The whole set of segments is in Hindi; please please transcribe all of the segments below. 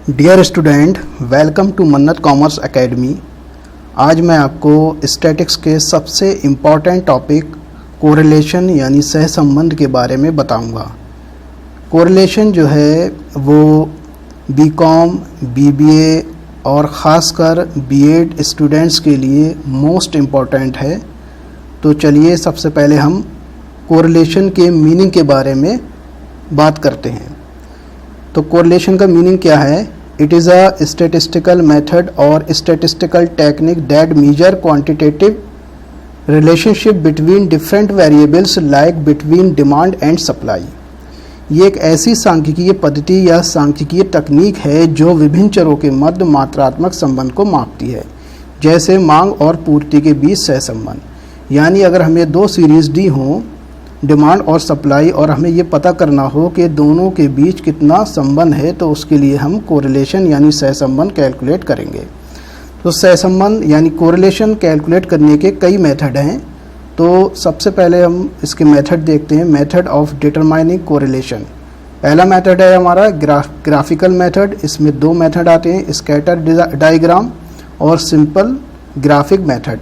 डियर स्टूडेंट, वेलकम टू मन्नत कॉमर्स एकेडमी। आज मैं आपको स्टैटिक्स के सबसे इम्पॉर्टेंट टॉपिक कोरिलेशन यानी सहसंबंध के बारे में बताऊंगा। कोरिलेशन जो है वो बीकॉम, बीबीए और ख़ासकर बीएड स्टूडेंट्स के लिए मोस्ट इम्पॉर्टेंट है। तो चलिए सबसे पहले हम कोरिलेशन के मीनिंग के बारे में बात करते हैं। तो कोरिलेशन का मीनिंग क्या है? It is a statistical method और statistical technique that measure quantitative relationship between different variables like between demand and supply. ये एक ऐसी सांख्यिकीय पद्धति या सांख्यिकीय तकनीक है जो विभिन्न चरों के मध्य मात्रात्मक संबंध को मापती है, जैसे मांग और पूर्ति के बीच सहसंबंध। यानी अगर हमें दो सीरीज दी हों, डिमांड और सप्लाई, और हमें ये पता करना हो कि दोनों के बीच कितना संबंध है, तो उसके लिए हम कोरिलेशन यानी सहसंबंध कैलकुलेट करेंगे। तो सहसंबंध यानी कोरिलेशन कैलकुलेट करने के कई मेथड हैं। तो सबसे पहले हम इसके मेथड देखते हैं। Method of determining correlation. पहला मेथड है हमारा ग्राफिकल मेथड। इसमें दो मेथड आते हैं, स्कैटर डायग्राम और सिंपल ग्राफिक मेथड।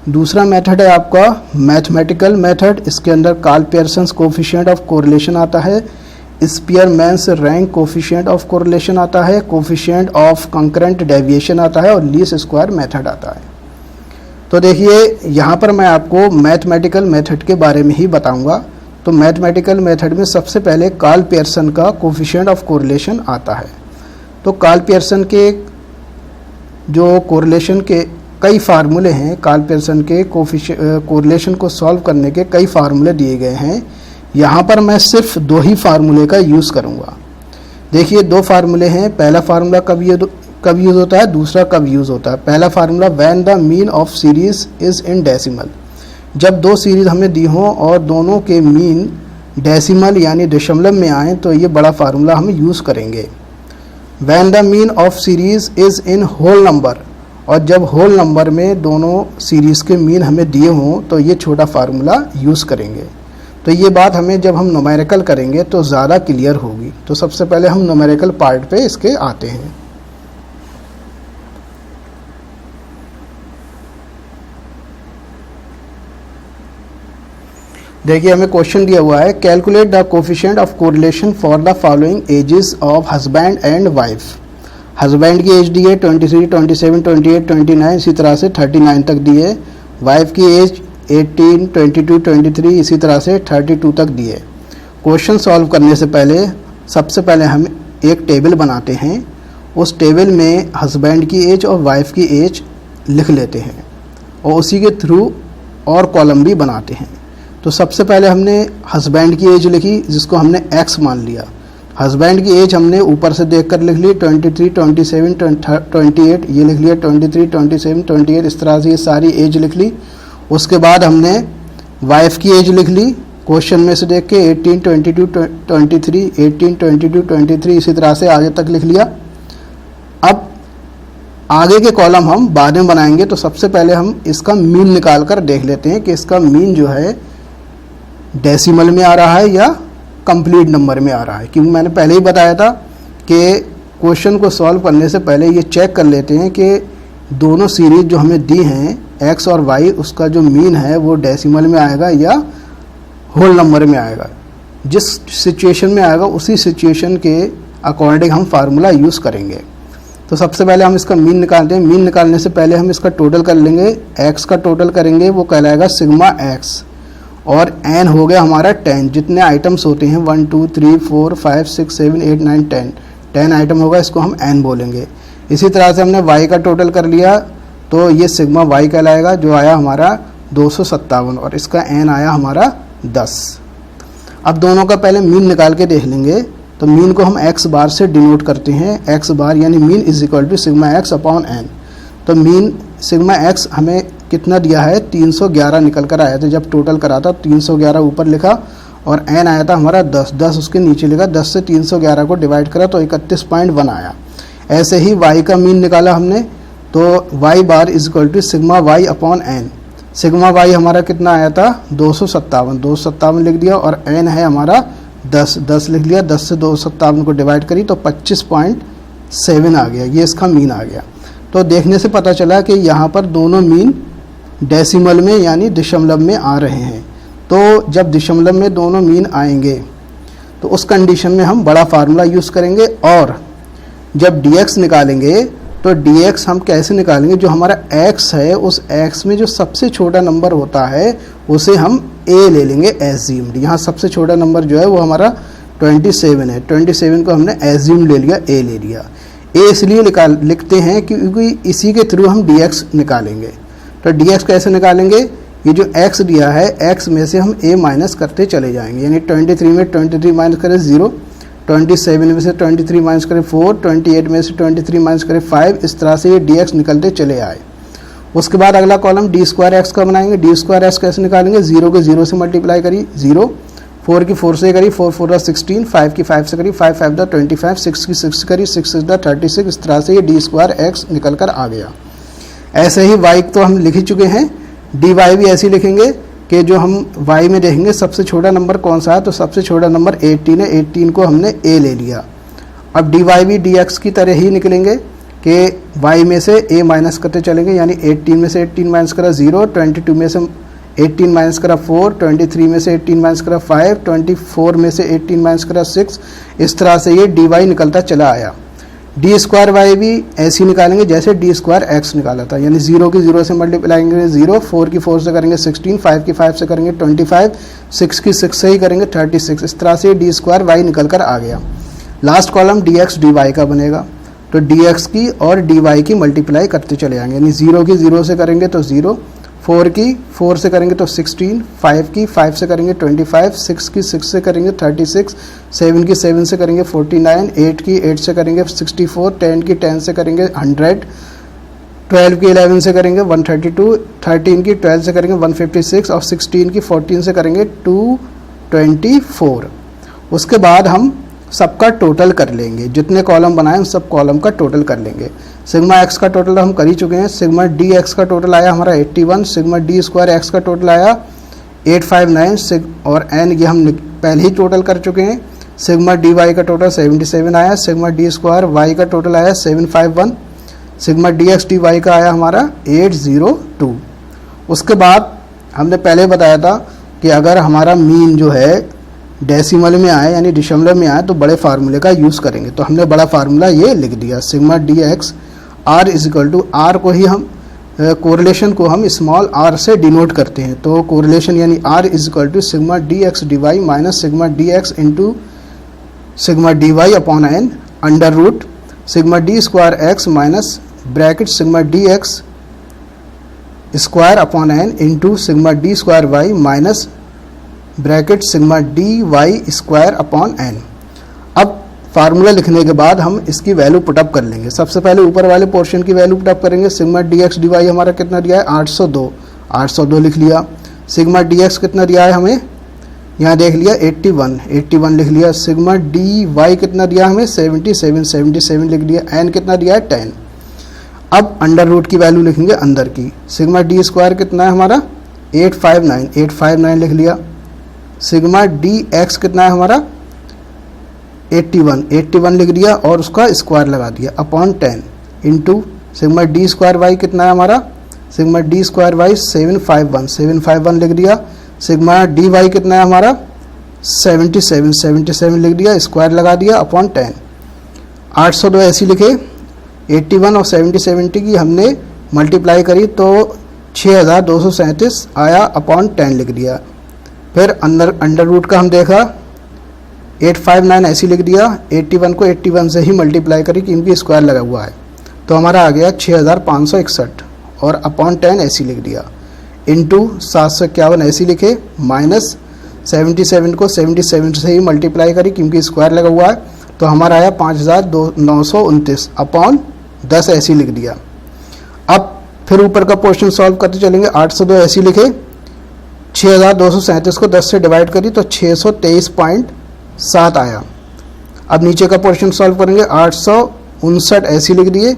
दूसरा मेथड है आपका मैथमेटिकल मेथड। इसके अंदर Karl Pearson's coefficient of correlation आता है, Spearman's rank coefficient of correlation आता है, कोफिशिएंट ऑफ कंकरेंट डेविएशन आता है और लीस्ट स्क्वायर मेथड आता है। तो देखिए यहाँ पर मैं आपको मैथमेटिकल मेथड के बारे में ही बताऊंगा। तो मैथमेटिकल मेथड में सबसे पहले कार्ल पियर्सन का कोफिशिएंट ऑफ कोरिलेशन आता है। तो कार्ल पियर्सन के जो कोरिलेशन के कई फार्मूले हैं, कार्ल पियर्सन के कोरिलेशन को सॉल्व करने के कई फार्मूले दिए गए हैं। यहाँ पर मैं सिर्फ दो ही फार्मूले का यूज़ करूँगा। देखिए दो फार्मूले हैं। पहला फार्मूला कब यूज़ होता है, दूसरा कब यूज़ होता है। पहला formula when the mean of series is in decimal. जब दो सीरीज हमें दी हों और दोनों के मीन डेसिमल यानी दशमलव में आए, तो ये बड़ा फार्मूला हम यूज़ करेंगे। When the mean of series is in whole number, और जब होल नंबर में दोनों सीरीज़ के मीन हमें दिए हों तो ये छोटा फार्मूला यूज़ करेंगे। तो ये बात हमें जब हम न्यूमेरिकल करेंगे तो ज़्यादा क्लियर होगी। तो सबसे पहले हम न्यूमेरिकल पार्ट पे इसके आते हैं। देखिए हमें क्वेश्चन दिया हुआ है, calculate the coefficient of correlation for the following ages of husband and wife. Husband की एज दी है 23, 27, 28, 29, इसी तरह से 39 तक दी है। वाइफ की एज 18, 22, 23, इसी तरह से 32 तक दी है। क्वेश्चन सॉल्व करने से पहले सबसे पहले हम एक टेबल बनाते हैं। उस टेबल में हस्बैंड की एज और वाइफ की एज लिख लेते हैं और उसी के थ्रू और कॉलम भी बनाते हैं। तो सबसे पहले हमने हस्बैंड की एज लिखी, जिसको हमने x मान लिया। हस्बैंड की एज हमने ऊपर से देखकर लिख ली, 23, 27, 28, ये लिख लिया 23, 27, 28, इस तरह से ये सारी एज लिख ली। उसके बाद हमने वाइफ की एज लिख ली क्वेश्चन में से देख के, 18, 22, 23, 18, 22, 23, इसी तरह से आगे तक लिख लिया। अब आगे के कॉलम हम बाद में बनाएंगे। तो सबसे पहले हम इसका मीन निकाल कर देख लेते हैं कि इसका मीन जो है डेसिमल में आ रहा है या कंप्लीट नंबर में आ रहा है। क्योंकि मैंने पहले ही बताया था कि क्वेश्चन को सॉल्व करने से पहले ये चेक कर लेते हैं कि दोनों सीरीज जो हमें दी हैं x और y, उसका जो मीन है वो डेसिमल में आएगा या होल नंबर में आएगा। जिस सिचुएशन में आएगा उसी सिचुएशन के अकॉर्डिंग हम फार्मूला यूज़ करेंगे। तो सबसे पहले हम इसका मीन निकालते हैं। मीन निकालने से पहले हम इसका टोटल कर लेंगे। x का टोटल करेंगे, वो कहलाएगा सिग्मा x, और n हो गया हमारा 10। जितने आइटम्स होते हैं 1, 2, 3, 4, 5, 6, 7, 8, 9, 10 आइटम होगा, इसको हम n बोलेंगे। इसी तरह से हमने y का टोटल कर लिया, तो ये सिग्मा y कहलाएगा, जो आया हमारा 257, और इसका n आया हमारा 10। अब दोनों का पहले मीन निकाल के देख लेंगे। तो मीन को हम x बार से डिनोट करते हैं। x बार यानी mean is equal to sigma x upon n। तो मीन सिग्मा x हमें कितना दिया है, 311 निकल कर आया था। जब टोटल करा था 311 ऊपर लिखा और n आया था हमारा 10 उसके नीचे लिखा। 10 से 311 को डिवाइड करा तो 31.1 आया। ऐसे ही y का मीन निकाला हमने, तो y bar is equal to sigma y upon n। Sigma y हमारा कितना आया था, 257 लिख दिया, और n है हमारा 10 लिख लिया। 10 से 257 को डिवाइड करी तो 7 आ गया, ये इसका मीन आ गया। तो देखने से पता चला कि यहाँ पर दोनों मीन डेसिमल में यानी दशमलव में आ रहे हैं। तो जब दशमलव में दोनों मीन आएंगे तो उस कंडीशन में हम बड़ा फार्मूला यूज़ करेंगे, और जब dx निकालेंगे तो dx हम कैसे निकालेंगे, जो हमारा x है उस x में जो सबसे छोटा नंबर होता है उसे हम a ले लेंगे एज्यूम्ड। यहाँ सबसे छोटा नंबर जो है वो हमारा 27 है, 27 को हमने एज्यूम्ड ले लिया, a ले लिया। a इसलिए लिखते हैं क्योंकि इसी के थ्रू हम dx निकालेंगे। तो dx कैसे निकालेंगे, ये जो x दिया है x में से हम a माइनस करते चले जाएंगे, यानी 23 में 23 माइनस करें 0, 27 में से 23 माइनस करें 4, 28 में से 23 माइनस करें 5, इस तरह से ये dx निकलते चले आए। उसके बाद अगला कॉलम डी स्क्वायर एक्स का बनाएंगे। डी स्क्वायर एक्स कैसे निकालेंगे, 0 के 0 से मल्टीप्लाई करी 0, 4 की 4 से करी 4 4 16, 5 की 5 से करी 5 5 25, 6 की 6 करी 6 6 36, इस तरह से ये डी स्क्वायर एक्स निकल कर आ गया। ऐसे ही y तो हम लिख ही चुके हैं, डी वाई भी ऐसे ही लिखेंगे कि जो हम y में देखेंगे सबसे छोटा नंबर कौन सा है, तो सबसे छोटा नंबर 18 है, 18 को हमने a ले लिया। अब डी वाई भी dx की तरह ही निकलेंगे कि y में से a माइनस करते चलेंगे, यानी 18 में से 18 माइनस करा 0, 22 में से 18 माइनस करा 4, 23 में से 18 माइनस करा 5, 24 में से 18 माइनस करा 6, इस तरह से ये डी वाई निकलता चला आया। डी स्क्वायर वाई भी ऐसे ही निकालेंगे जैसे डी स्क्वायर एक्स निकाला था, यानी 0 की 0 से मल्टीप्लाई करेंगे 0, 4 की 4 से करेंगे 16, 5 की 5 से करेंगे 25, 6 की 6 से ही करेंगे 36, इस तरह से डी स्क्वायर वाई निकल कर आ गया। Last column D X D Y का बनेगा, तो डी एक्स की और डी वाई की मल्टीप्लाई करते चले जाएंगे, यानी 0 की 0 से करेंगे तो 0, 4 की 4 से करेंगे तो 16, 5 की 5 से करेंगे 25, 6 की 6 से करेंगे 36, 7 की 7 से करेंगे 49, 8 की 8 से करेंगे 64, 10 की 10 से करेंगे 100, 12 की 11 से करेंगे 132, 13 की 12 से करेंगे 156 और 16 की 14 से करेंगे 224। उसके बाद हम सबका टोटल कर लेंगे, जितने कॉलम बनाए उन सब कॉलम का टोटल कर लेंगे। सिग्मा एक्स का टोटल हम कर ही चुके हैं, सिग्मा डी एक्स का टोटल आया हमारा 81, सिग्मा डी स्क्वायर एक्स का टोटल आया 859 और एन ये हम पहले ही टोटल कर चुके हैं। सिग्मा डी वाई का टोटल 77 आया, सिग्मा डी स्क्वायर वाई का टोटल आया 751, sigma D X D Y का आया हमारा 802। उसके बाद हमने पहले बताया था कि अगर हमारा मीन जो है डेसिमल में आए यानी दशमलव में आए तो बड़े फार्मूले का यूज़ करेंगे, तो हमने बड़ा फार्मूला ये लिख दिया, sigma D X R is equal to, R को ही हम कोरिलेशन को हम स्मॉल आर से डिनोट करते हैं, तो कोरिलेशन यानी R is equal to sigma D X D Y minus sigma D X into sigma D Y upon N under root sigma D square X minus bracket sigma D X square upon N into sigma D square Y minus bracket sigma D Y square upon N. अब फार्मूला लिखने के बाद हम इसकी वैल्यू पुटअप कर लेंगे। सबसे पहले ऊपर वाले पोर्शन की वैल्यू पुटअप करेंगे। Sigma D X D Y हमारा कितना दिया है 802, 802 लिख लिया। सिग्मा डी एक्स कितना दिया है हमें, यहाँ देख लिया 81, 81 लिख लिया। सिग्मा डी वाई कितना दिया हमें 77, 77 लिख लिया। एन कितना दिया है 10। अब अंडर रूट की वैल्यू लिखेंगे अंदर की। सिग्मा डी स्क्वायर कितना है हमारा 859, 859 लिख लिया। सिग्मा डी एक्स कितना है हमारा 81, 81 लिख दिया और उसका स्क्वायर लगा दिया upon 10 into sigma D square Y कितना है हमारा, सिग्मा डी स्क्वायर वाई 751, 751 लिख दिया। सिग्मा डी वाई कितना है हमारा 77, 77 लिख दिया, स्क्वायर लगा दिया अपॉन 10। 802 ऐसी लिखे, 81 और 77 की हमने मल्टीप्लाई करी तो 6237 आया अपॉन 10 लिख दिया। फिर अंडर रूट का हम देखा 859 ऐसी लिख दिया, 81 को 81 से ही मल्टीप्लाई करी क्योंकि स्क्वायर लगा हुआ है, तो हमारा आ गया 6561 और अपॉन 10 ऐसी लिख दिया इंटू 751 ऐसी लिखे माइनस 77 को 77 से ही मल्टीप्लाई करी क्योंकि स्क्वायर लगा हुआ है, तो हमारा आया 5929 अपॉन 10 ऐसी लिख दिया। अब फिर ऊपर का पोर्शन सॉल्व करते चलेंगे। 802 ऐसी लिखे, 6237 को 10 से डिवाइड करी तो 623.7 आया। अब नीचे का पोर्शन सॉल्व करेंगे। 859 ऐसी लिख दिए,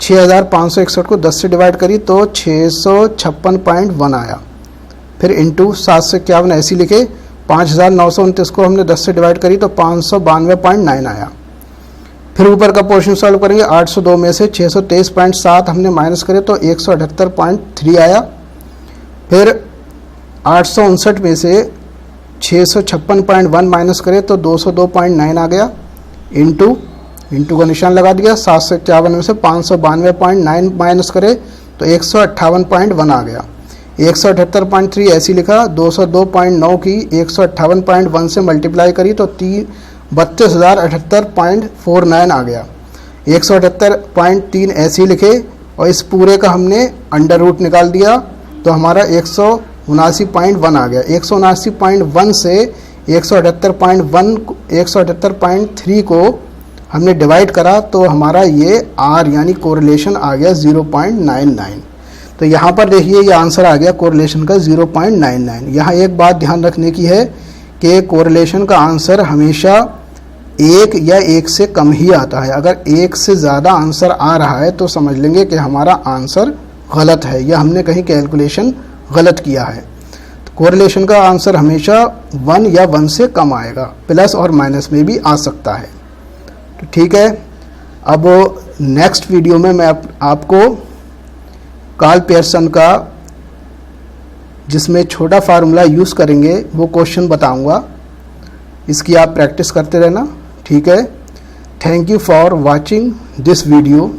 6561 को 10 से डिवाइड करी तो 656.1 आया। फिर इंटू 751 ऐसी लिखे, 5929 को हमने 10 से डिवाइड करी तो 592.9 आया। फिर ऊपर का पोर्शन सॉल्व करेंगे। 802 में से 623.7 हमने माइनस करे तो 178.3 आया। फिर 859 में से 656.1 माइनस करे तो 202.9 आ गया। इंटू का निशान लगा दिया। 751 में से 592.9 माइनस करे तो 158.1 आ गया। 178.3 ऐसी लिखा। 202.9 की 158.1 से मल्टीप्लाई करी तो 32,078.49 आ गया। 178.3 ऐसे ही लिखे और इस पूरे का हमने अंडर रूट निकाल दिया तो हमारा 179.1 आ गया। 179.1 से 178.3 को हमने डिवाइड करा तो हमारा ये आर यानी कोरिलेशन आ गया 0.99। तो यहाँ पर देखिए ये आंसर आ गया कोरिलेशन का 0.99। यहाँ एक बात ध्यान रखने की है कि कोरिलेशन का आंसर हमेशा 1 या 1 से कम ही आता है। अगर 1 से ज़्यादा आंसर आ रहा है तो समझ लेंगे कि हमारा आंसर गलत है या हमने कहीं कैलकुलेशन गलत किया है। तो कोरिलेशन का आंसर हमेशा 1 या 1 से कम आएगा, प्लस और माइनस में भी आ सकता है। तो ठीक है, अब नेक्स्ट वीडियो में मैं आपको कार्ल पियर्सन का जिसमें छोटा फार्मूला यूज़ करेंगे वो क्वेश्चन बताऊंगा। इसकी आप प्रैक्टिस करते रहना। ठीक है, thank you for watching this video.